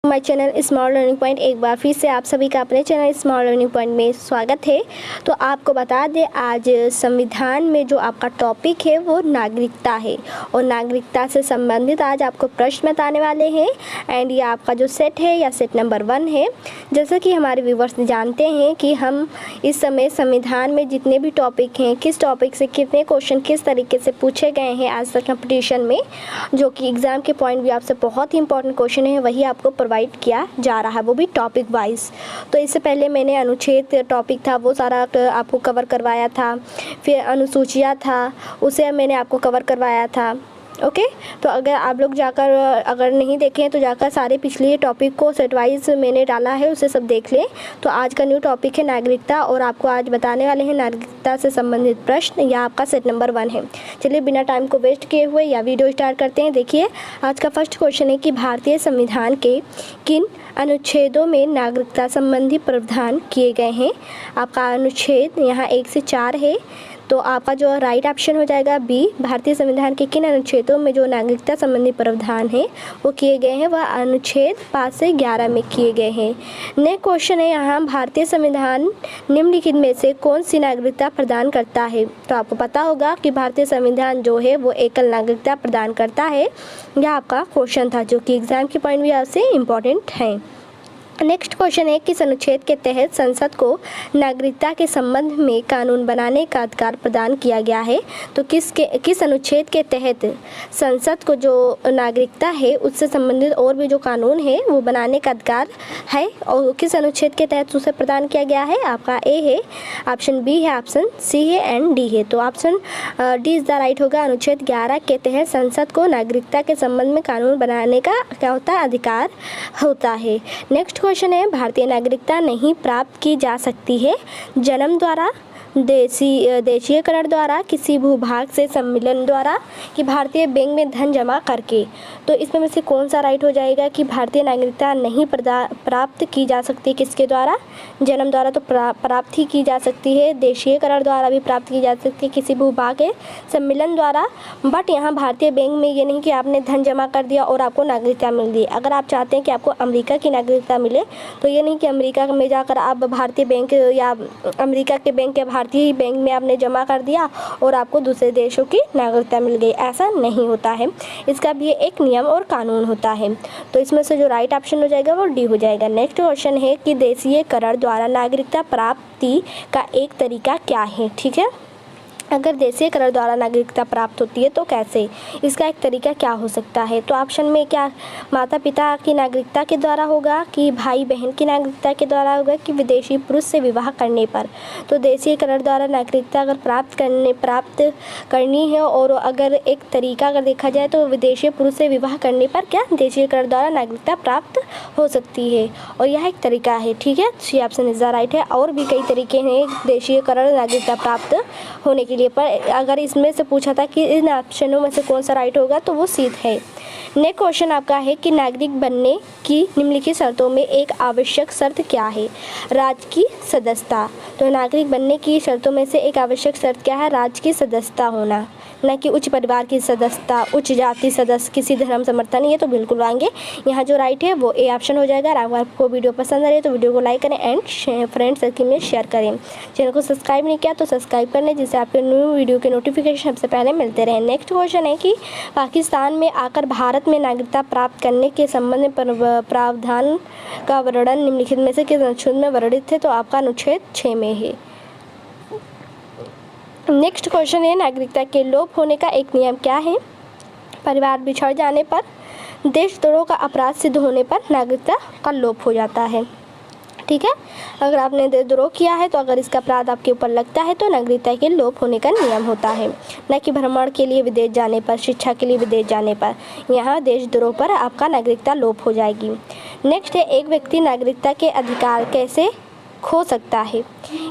My channel small learning point एक बार फिर से आप सभी का अपने चैनल स्मॉल लर्निंग पॉइंट में स्वागत है। तो आपको बता दें, आज संविधान में जो आपका टॉपिक है वो नागरिकता है और नागरिकता से संबंधित आज आपको प्रश्न बताने वाले हैं। एंड ये आपका जो सेट है या सेट नंबर 1 है। जैसा कि हमारे व्यूवर्स जानते हैं कि हम इस समय संविधान में जितने भी टॉपिक हैं, किस टॉपिक से कितने क्वेश्चन किस तरीके से पूछे गए हैं आज तक कंपटीशन में, जो कि एग्ज़ाम के पॉइंट भी आपसे बहुत ही इंपॉर्टेंट क्वेश्चन है, वही आपको प्रोवाइड किया जा रहा है, वो भी टॉपिक वाइज। तो इससे पहले मैंने अनुच्छेद टॉपिक था वो सारा आपको कवर करवाया था, फिर अनुसूचियाँ था उसे मैंने आपको कवर करवाया था। ओके तो अगर आप लोग जाकर अगर नहीं देखें तो जाकर सारे पिछले टॉपिक को सेट वाइज मैंने डाला है, उसे सब देख लें। तो आज का न्यू टॉपिक है नागरिकता और आपको आज बताने वाले हैं नागरिकता से संबंधित प्रश्न, या आपका सेट नंबर 1 है। चलिए बिना टाइम को वेस्ट किए हुए या वीडियो स्टार्ट करते हैं। देखिए आज का फर्स्ट क्वेश्चन है कि भारतीय संविधान के किन अनुच्छेदों में नागरिकता संबंधी प्रावधान किए गए हैं। आपका अनुच्छेद यहाँ 1 से 4 है, तो आपका जो राइट ऑप्शन हो जाएगा बी। भारतीय संविधान के किन अनुच्छेदों में जो नागरिकता संबंधी प्रावधान है वो किए गए हैं, वह अनुच्छेद 5 से 11 में किए गए हैं। नेक्स्ट क्वेश्चन है यहाँ, भारतीय संविधान निम्नलिखित में से कौन सी नागरिकता प्रदान करता है। तो आपको पता होगा कि भारतीय संविधान जो है वो एकल नागरिकता प्रदान करता है। यह आपका क्वेश्चन था जो कि एग्जाम के पॉइंट भी आपसे इम्पोर्टेंट है। नेक्स्ट क्वेश्चन है, किस अनुच्छेद के तहत संसद को नागरिकता के संबंध में कानून बनाने का अधिकार प्रदान किया गया है। तो किस अनुच्छेद के तहत संसद को जो नागरिकता है उससे संबंधित और भी जो कानून है वो बनाने का अधिकार है, और किस अनुच्छेद के तहत उसे प्रदान किया गया है। आपका ए है, ऑप्शन बी है, ऑप्शन सी है एंड डी है। तो option D is the right होगा। अनुच्छेद 11 के तहत संसद को नागरिकता के संबंध में कानून बनाने का क्या होता है, अधिकार होता है। नेक्स्ट क्वेश्चन है, भारतीय नागरिकता नहीं प्राप्त की जा सकती है जन्म द्वारा, देशीयकरण द्वारा, किसी भूभाग से सम्मिलन द्वारा, कि भारतीय बैंक में धन जमा करके। तो इसमें में से कौन सा राइट हो जाएगा कि भारतीय नागरिकता नहीं प्राप्त की जा सकती किसके द्वारा, जन्म द्वारा तो प्राप्त ही की जा सकती है, देशीयकरण द्वारा भी प्राप्त की जा सकती है, किसी भूभाग के सम्मिलन द्वारा। बट यहाँ भारतीय बैंक में ये नहीं कि आपने धन जमा कर दिया और आपको नागरिकता मिल गई। अगर आप चाहते हैं कि आपको अमेरिका की नागरिकता मिले तो ये नहीं कि अमेरिका में जाकर आप भारतीय बैंक या अमेरिका के बैंक या भारतीय बैंक में आपने जमा कर दिया और आपको दूसरे देशों की नागरिकता मिल गई, ऐसा नहीं होता है। इसका भी एक नियम और कानून होता है। तो इसमें से जो राइट ऑप्शन हो जाएगा वो डी हो जाएगा। नेक्स्ट क्वेश्चन है कि देशीयकरण द्वारा नागरिकता प्राप्ति का एक तरीका क्या है। ठीक है, अगर देशीयकरण द्वारा नागरिकता प्राप्त होती है तो कैसे, इसका एक तरीका क्या हो सकता है। तो ऑप्शन में क्या माता पिता की नागरिकता के द्वारा होगा, कि भाई बहन की नागरिकता के द्वारा होगा, कि विदेशी पुरुष से विवाह करने पर। तो देशीयकरण द्वारा नागरिकता अगर प्राप्त करनी है और अगर एक तरीका अगर देखा जाए तो विदेशी पुरुष से विवाह करने पर क्या देशीयकरण द्वारा नागरिकता प्राप्त हो सकती है, और यह एक तरीका है। ठीक है, C option is the right है। और भी कई तरीके हैं देशीयकरण नागरिकता प्राप्त होने के लिए, पर अगर इसमें से पूछा था कि इन ऑप्शनों में से कौन सा राइट होगा तो वो सी है। नेक्स्ट क्वेश्चन आपका है कि नागरिक बनने की निम्नलिखित शर्तों में एक आवश्यक शर्त क्या है। राज्य की सदस्यता। तो नागरिक बनने की शर्तों में से एक आवश्यक शर्त क्या है, राज्य की सदस्यता होना, न कि उच्च परिवार की सदस्यता, उच्च जाति सदस्य, किसी धर्म समर्थन। ये तो बिल्कुल आएंगे। यहाँ जो राइट है वो ए ऑप्शन हो जाएगा। अगर आपको वीडियो पसंद आ रही है तो वीडियो को लाइक करें एंड फ्रेंड सर्किल में शेयर करें। चैनल को सब्सक्राइब नहीं किया तो सब्सक्राइब कर लें, जिससे आपके न्यू वीडियो के नोटिफिकेशन सबसे पहले मिलते रहें। नेक्स्ट क्वेश्चन है कि पाकिस्तान में आकर भारत में नागरिकता प्राप्त करने के संबंध में प्रावधान का वर्णन निम्नलिखित में से किस अनुच्छेद में वर्णित है। तो आपका अनुच्छेद 6 में है। नेक्स्ट क्वेश्चन है, नागरिकता के लोप होने का एक नियम क्या है। परिवार बिछड़ जाने पर, देशद्रोह का अपराध सिद्ध होने पर नागरिकता का लोप हो जाता है। ठीक है, अगर आपने देशद्रोह किया है तो अगर इसका अपराध आपके ऊपर लगता है तो नागरिकता के लोप होने का नियम होता है, न कि भ्रमण के लिए विदेश जाने पर, शिक्षा के लिए विदेश जाने पर। यहाँ देशद्रोह पर आपका नागरिकता लोप हो जाएगी। नेक्स्ट है, एक व्यक्ति नागरिकता के अधिकार कैसे खो सकता है।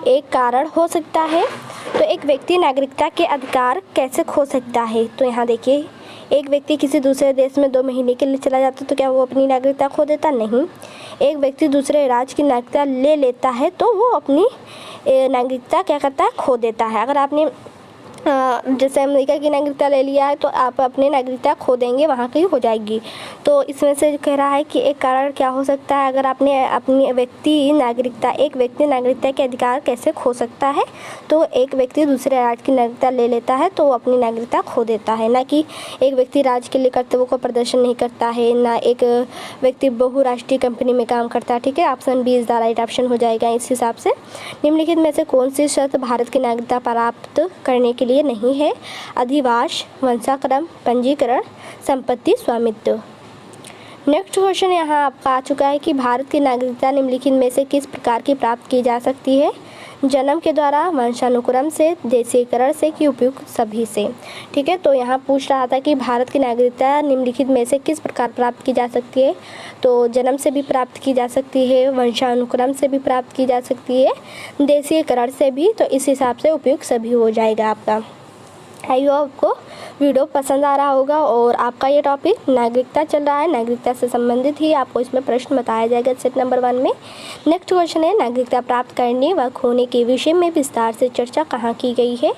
एक कारण हो सकता है। तो एक व्यक्ति नागरिकता के अधिकार कैसे खो सकता है। तो यहाँ देखिए, एक व्यक्ति किसी दूसरे देश में 2 महीने के लिए चला जाता तो क्या वो अपनी नागरिकता खो देता, नहीं। एक व्यक्ति दूसरे राज्य की नागरिकता ले लेता है तो वो अपनी नागरिकता क्या करता है, खो देता है। अगर आपने जैसे अमेरिका की नागरिकता ले लिया है तो आप अपनी नागरिकता खो देंगे, वहाँ की हो जाएगी। तो इसमें से कह रहा है कि एक कारण क्या हो सकता है, अगर आपने अपनी एक व्यक्ति नागरिकता के अधिकार कैसे खो सकता है। तो एक व्यक्ति दूसरे राज्य की नागरिकता ले लेता है तो वो अपनी नागरिकता खो देता है, ना कि एक व्यक्ति राज्य के लिए कर्तव्यों को प्रदर्शन नहीं करता है, ना एक व्यक्ति बहुराष्ट्रीय कंपनी में काम करता है। ठीक है, option B is the right option हो जाएगा इस हिसाब से। निम्नलिखित में से कौन सी शर्त भारत की नागरिकता प्राप्त करने के लिए नहीं है। अधिवास, वंशाक्रम, पंजीकरण, संपत्ति स्वामित्व। नेक्स्ट क्वेश्चन यहाँ आपका आ चुका है कि भारत की नागरिकता निम्नलिखित में से किस प्रकार की प्राप्त की जा सकती है। जन्म के द्वारा, वंशानुक्रम से, देशीकरण से कि उपयुक्त सभी से। ठीक है, तो यहाँ पूछ रहा था कि भारत की नागरिकता निम्नलिखित में से किस प्रकार प्राप्त की जा सकती है। तो जन्म से भी प्राप्त की जा सकती है, वंशानुक्रम से भी प्राप्त की जा सकती है, देशीकरण से भी। तो इस हिसाब से उपयुक्त सभी हो जाएगा आपका। आई होप आपको वीडियो पसंद आ रहा होगा और आपका ये टॉपिक नागरिकता चल रहा है, नागरिकता से संबंधित ही आपको इसमें प्रश्न बताया जाएगा सेट नंबर 1 में। नेक्स्ट क्वेश्चन है, नागरिकता प्राप्त करने व खोने के विषय में विस्तार से चर्चा कहाँ की गई है।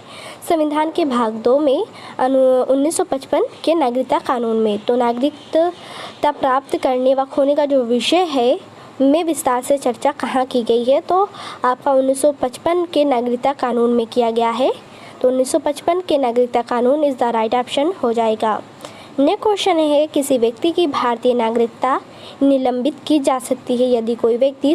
संविधान के भाग 2 में 1955 के नागरिकता कानून में। तो नागरिकता प्राप्त करने व खोने का जो विषय है में विस्तार से चर्चा कहाँ की गई है। तो आपका 1955 के नागरिकता कानून में किया गया है। तो 1955 के नागरिकता कानून इज द राइट ऑप्शन हो जाएगा। नेक्स्ट क्वेश्चन है, किसी व्यक्ति की भारतीय नागरिकता निलंबित की जा सकती है यदि कोई व्यक्ति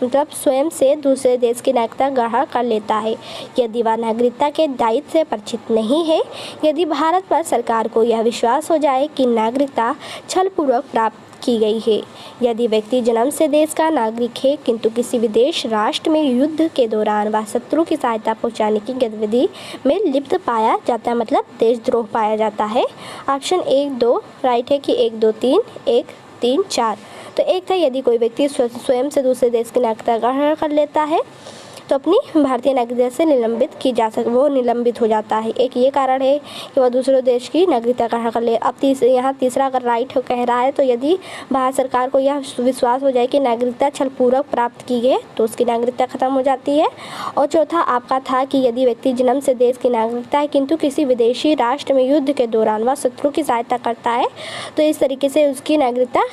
मतलब स्वयं से दूसरे देश की नागरिकता ग्रहण कर लेता है, यदि वह नागरिकता के दायित्व से परिचित नहीं है, यदि भारत पर सरकार को यह विश्वास हो जाए कि नागरिकता छलपूर्वक प्राप्त की गई है, यदि व्यक्ति जन्म से देश का नागरिक है किंतु किसी विदेश राष्ट्र में युद्ध के दौरान वह शत्रु की सहायता पहुंचाने की गतिविधि में लिप्त पाया जाता है, मतलब देशद्रोह पाया जाता है। ऑप्शन 1, 2 राइट है कि 1, 2, 3, 1, 3, 4। तो एक था, यदि कोई व्यक्ति स्वयं से दूसरे देश की नागरिकता ग्रहण कर लेता है तो अपनी भारतीय नागरिकता से वो निलंबित हो जाता है। एक ये कारण है कि वह दूसरे देश की नागरिकता ग्रहण कर ले। अब यहाँ तीसरा अगर राइट कह रहा है तो यदि भारत सरकार को यह विश्वास हो जाए कि नागरिकता छलपूर्वक प्राप्त की गई तो उसकी नागरिकता खत्म हो जाती है। और चौथा आपका था कि यदि व्यक्ति जन्म से देश की नागरिकता है किंतु किसी विदेशी राष्ट्र में युद्ध के दौरान वह शत्रु की सहायता करता है तो इस तरीके से उसकी नागरिकता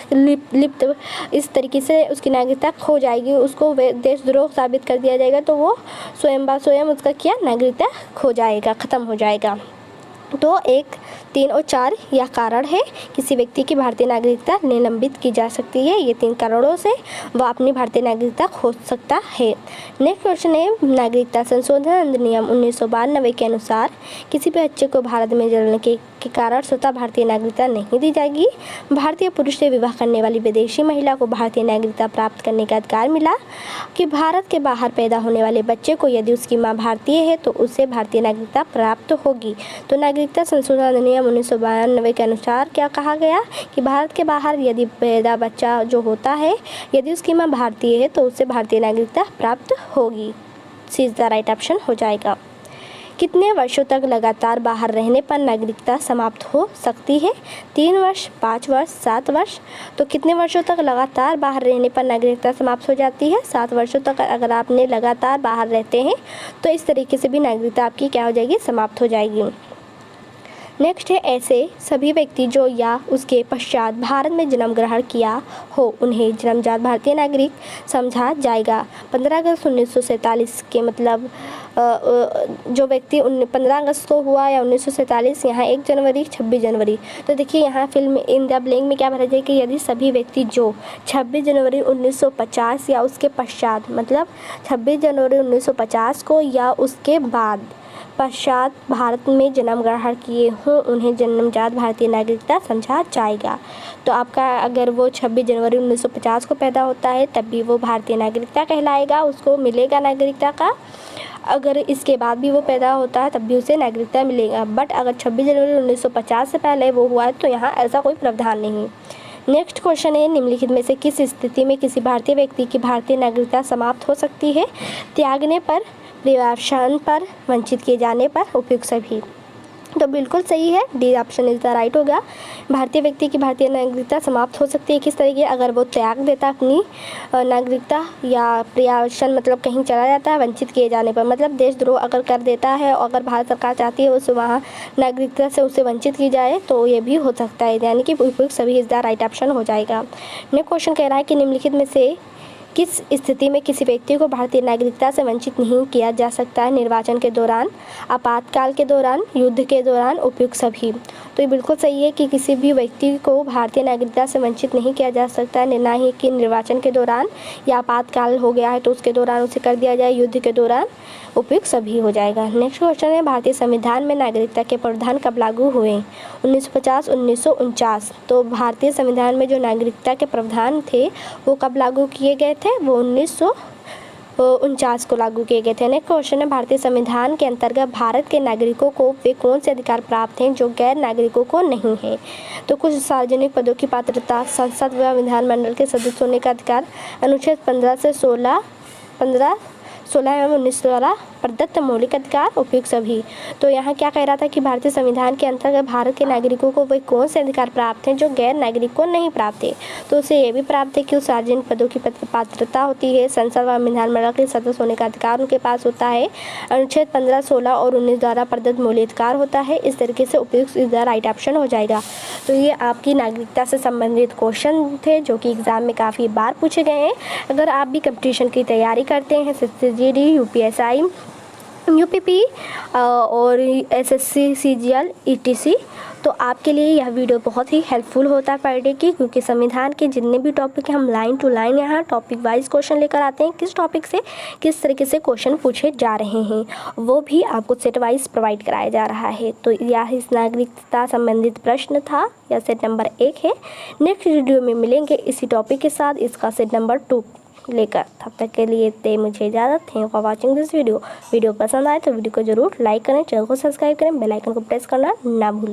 इस तरीके से उसकी नागरिकता खो जाएगी, उसको देशद्रोह साबित कर दिया जाएगा, तो वो स्वयं उसका क्या नागरिकता खो जाएगा, ख़त्म हो जाएगा। तो 1, 3 और 4 यह कारण है किसी व्यक्ति की भारतीय नागरिकता निलंबित की जा सकती है। ये 3 कारणों से वह अपनी भारतीय नागरिकता खो सकता है। नेक्स्ट क्वेश्चन है, नागरिकता संशोधन अधिनियम 1992 के अनुसार किसी भी बच्चे को भारत में जन्मने के कारण स्वतः भारतीय नागरिकता नहीं दी जाएगी। भारतीय पुरुष से विवाह करने वाली विदेशी महिला को भारतीय नागरिकता प्राप्त करने का अधिकार मिला कि भारत के बाहर पैदा होने वाले बच्चे को यदि उसकी माँ भारतीय है तो उसे भारतीय नागरिकता प्राप्त होगी। तो नागरिकता संशोधन अधिनियम 1992 के अनुसार क्या कहा गया कि भारत के बाहर यदि पैदा बच्चा जो होता है यदि उसकी माँ भारतीय है तो उससे भारतीय नागरिकता प्राप्त होगी। सी इज द राइट ऑप्शन हो जाएगा। कितने वर्षों तक लगातार बाहर रहने पर नागरिकता समाप्त हो सकती है। 3 वर्ष, 5 वर्ष, 7 वर्ष। तो कितने वर्षों तक लगातार बाहर रहने पर नागरिकता समाप्त हो जाती है। 7 वर्षों तक अगर आपने लगातार बाहर रहते हैं तो इस तरीके से भी नागरिकता आपकी क्या हो जाएगी, समाप्त हो जाएगी। नेक्स्ट है, ऐसे सभी व्यक्ति जो या उसके पश्चात भारत में जन्म ग्रहण किया हो उन्हें जन्मजात भारतीय नागरिक समझा जाएगा। 15 अगस्त 1947 के मतलब जो व्यक्ति 15 अगस्त को हुआ या 1947, यहाँ 1 जनवरी, 26 जनवरी। तो देखिए यहाँ फिल्म इन द ब्लैंक में क्या भरा जाए कि यदि सभी व्यक्ति जो 26 जनवरी 1950 या उसके पश्चात मतलब 26 जनवरी 1950 को या उसके बाद पश्चात भारत में जन्म ग्रहण किए हों उन्हें जन्मजात भारतीय नागरिकता समझा जाएगा। तो आपका अगर वो 26 जनवरी 1950 को पैदा होता है तब भी वो भारतीय नागरिकता कहलाएगा, उसको मिलेगा नागरिकता का। अगर इसके बाद भी वो पैदा होता है तब भी उसे नागरिकता मिलेगा। बट अगर 26 जनवरी 1950 से पहले वो हुआ है तो यहाँ ऐसा कोई प्रावधान नहीं। नेक्स्ट क्वेश्चन है, निम्नलिखित में से किस स्थिति में किसी भारतीय व्यक्ति की भारतीय नागरिकता समाप्त हो सकती है। त्यागने पर, विवाहावसान पर, वंचित किए जाने पर, उपयुक्त सभी। तो बिल्कुल सही है, D option is the right होगा। भारतीय व्यक्ति की भारतीय नागरिकता समाप्त हो सकती है किस तरीके, अगर वो त्याग देता अपनी नागरिकता या प्रयासन मतलब कहीं चला जाता है वंचित किए जाने पर, मतलब देशद्रोह अगर कर देता है और अगर भारत सरकार चाहती है उस वहाँ नागरिकता से उसे वंचित की जाए तो ये भी हो सकता है, यानी कि उपयुक्त सभी इज द राइट ऑप्शन हो जाएगा। नेक्स्ट क्वेश्चन कह रहा है कि निम्नलिखित में से किस स्थिति में किसी व्यक्ति को भारतीय नागरिकता से वंचित नहीं किया जा सकता है, निर्वाचन के दौरान, आपातकाल के दौरान, युद्ध के दौरान, उपयुक्त सभी। तो ये बिल्कुल सही है कि किसी भी व्यक्ति को भारतीय नागरिकता से वंचित नहीं किया जा सकता है, ना ही कि निर्वाचन के दौरान या आपातकाल हो गया है तो उसके दौरान उसे कर दिया जाए, युद्ध के दौरान, उपयुक्त सभी हो जाएगा। नेक्स्ट क्वेश्चन है भारतीय संविधान में नागरिकता के प्रावधान कब लागू हुए, 1950, 1949। तो भारतीय संविधान में जो नागरिकता के प्रावधान थे वो कब लागू किए गए थे, वो 1949 को लागू किए गए थे। नेक्स्ट क्वेश्चन है भारतीय संविधान के अंतर्गत भारत के नागरिकों को वे कौन से अधिकार प्राप्त हैं जो गैर नागरिकों को नहीं है। तो कुछ सार्वजनिक पदों की पात्रता, संसद व विधानमंडल के सदस्य होने का अधिकार, अनुच्छेद 15 से 16 एवं 19 द्वारा प्रदत्त मौलिक अधिकार, उपयुक्त सभी। तो यहाँ क्या कह रहा था कि भारतीय संविधान के अंतर्गत भारत के नागरिकों को वे कौन से अधिकार प्राप्त हैं जो गैर नागरिक को नहीं प्राप्त है। तो उसे ये भी प्राप्त है कि उस सार्वजनिक पदों की पात्रता होती है, संसद व विधानमंडल के सदस्य होने का अधिकार उनके पास होता है, अनुच्छेद 15, 16 और 19 द्वारा प्रदत्त मौलिक अधिकार होता है। इस तरीके से उपयुक्त इज द राइट ऑप्शन हो जाएगा। तो ये आपकी नागरिकता से संबंधित क्वेश्चन थे जो कि एग्जाम में काफ़ी बार पूछे गए हैं। अगर आप भी कंपटीशन की तैयारी करते हैं, SSCGD, UPSI, UPP और SSC, CGL, ETC, तो आपके लिए यह वीडियो बहुत ही हेल्पफुल होता है पर डे की, क्योंकि संविधान के जितने भी टॉपिक हैं हम लाइन टू लाइन यहाँ टॉपिक वाइज क्वेश्चन लेकर आते हैं, किस टॉपिक से किस तरीके से क्वेश्चन पूछे जा रहे हैं वो भी आपको सेट वाइज प्रोवाइड कराया जा रहा है। तो यह इस नागरिकता संबंधित प्रश्न था, यह सेट नंबर 1 है। नेक्स्ट वीडियो में मिलेंगे इसी टॉपिक के साथ, इसका सेट नंबर 2 लेकर। तब तक के लिए दे मुझे इजाज़त। Thank for watching this video. Video पसंद आए तो वीडियो को जरूर लाइक करें, चैनल को सब्सक्राइब करें, बेल आइकन को प्रेस करना ना भूलें।